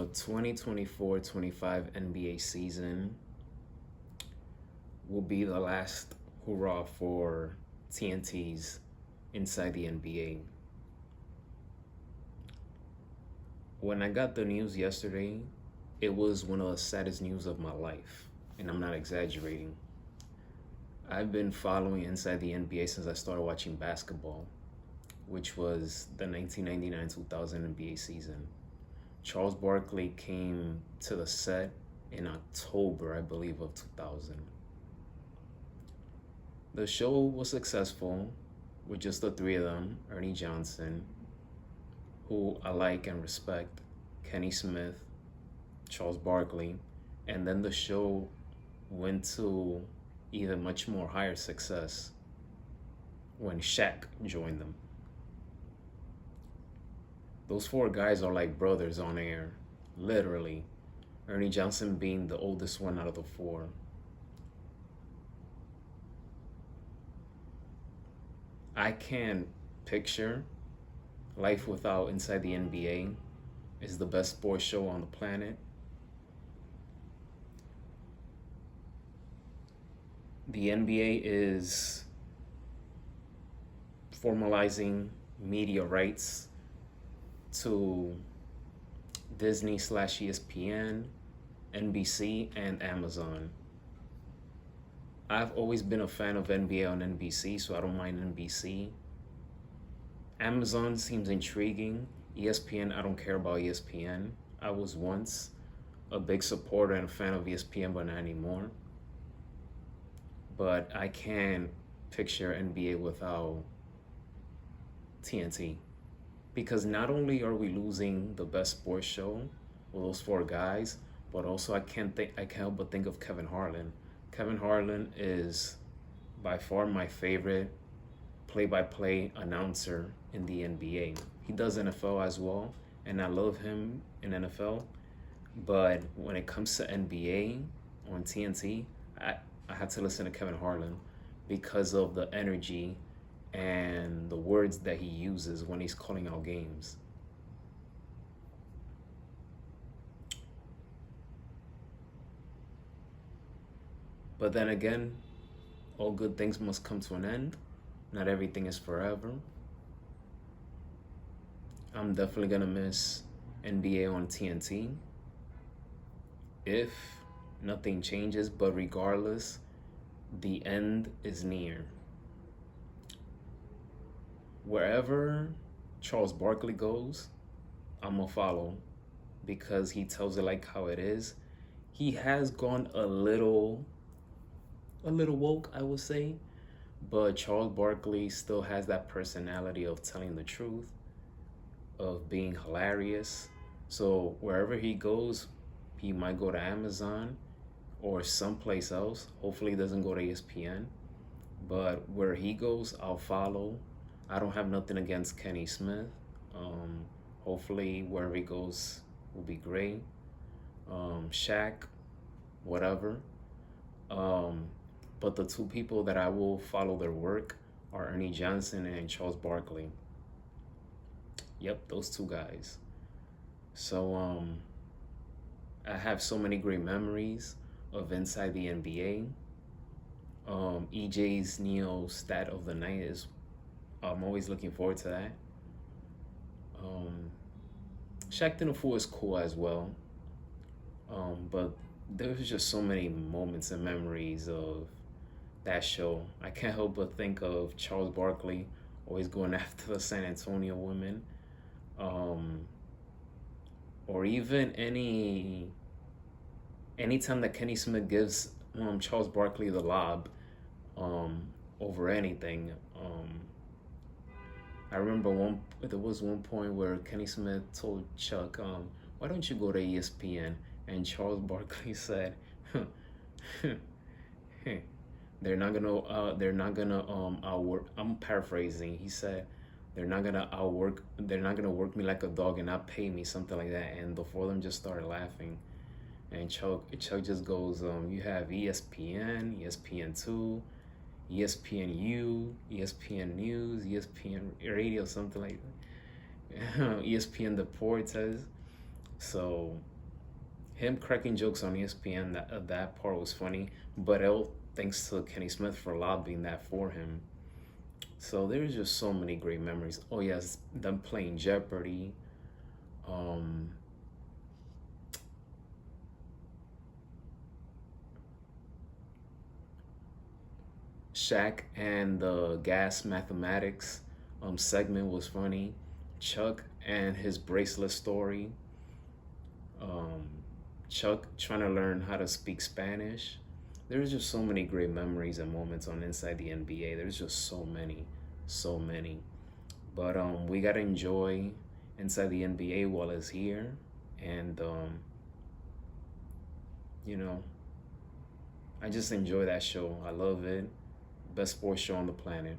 The 2024-25 NBA season will be the last hurrah for TNTs inside the NBA. When I got the news yesterday, it was one of the saddest news of my life, and I'm not exaggerating. I've been following inside the NBA since I started watching basketball, which was the 1999-2000 NBA season. Charles Barkley came to the set in October, I believe, of 2000. The show was successful with just the three of them: Ernie Johnson, who I like and respect, Kenny Smith, Charles Barkley, and then the show went to even much more higher success when Shaq joined them. Those four guys are like brothers on air, literally. Ernie Johnson being the oldest one out of the four. I can't picture life without Inside the NBA. Is the best sports show on the planet. The NBA is formalizing media rights to Disney/ESPN, NBC, and Amazon. I've always been a fan of NBA on NBC, so I don't mind NBC. Amazon seems intriguing. ESPN, I don't care about ESPN. I was once a big supporter and a fan of ESPN, but not anymore. But I can't picture NBA without TNT. Because not only are we losing the best sports show with those four guys, but also I can't help but think of Kevin Harlan. Kevin Harlan is by far my favorite play-by-play announcer in the NBA. He does NFL as well, and I love him in NFL. But when it comes to NBA on TNT, I had to listen to Kevin Harlan because of the energy and the words that he uses when he's calling out games. But then again, all good things must come to an end. Not everything is forever. I'm definitely gonna miss NBA on TNT if nothing changes, but regardless, the end is near. Wherever Charles Barkley goes, I'm gonna follow because he tells it like how it is. He has gone a little woke, I would say, but Charles Barkley still has that personality of telling the truth, of being hilarious. So wherever he goes, he might go to Amazon or someplace else. Hopefully he doesn't go to ESPN. But where he goes, I'll follow. I don't have nothing against Kenny Smith. Hopefully wherever he goes will be great. Shaq, whatever. But the two people that I will follow their work are Ernie Johnson and Charles Barkley. Yep, those two guys. So I have so many great memories of Inside the NBA. EJ's Neo stat of the night is, I'm always looking forward to that. Shaqtin' a Fool is cool as well. But there's just so many moments and memories of that show. I can't help but think of Charles Barkley always going after the San Antonio women. Or even anytime that Kenny Smith gives Charles Barkley the lob over anything. I remember there was one point where Kenny Smith told Chuck, why don't you go to ESPN? And Charles Barkley said, they're not gonna outwork. I'm paraphrasing. He said, they're not gonna work me like a dog and not pay me, something like that. And the four of them just started laughing. And Chuck just goes, you have ESPN, ESPN2, ESPNU, ESPN News, ESPN Radio, something like that. ESPN Deportes. So Him cracking jokes on ESPN, that part was funny, but all thanks to Kenny Smith for lobbying that for him. So there's just so many great memories. Oh yes, them playing Jeopardy. Um, Shaq and the gas mathematics segment was funny. Chuck and his bracelet story. Um, Chuck trying to learn how to speak Spanish. There's just so many great memories and moments on Inside the NBA. There's just so many, so many. But we gotta enjoy Inside the NBA while it's here, and you know, I just enjoy that show. I love it. Best sports show on the planet.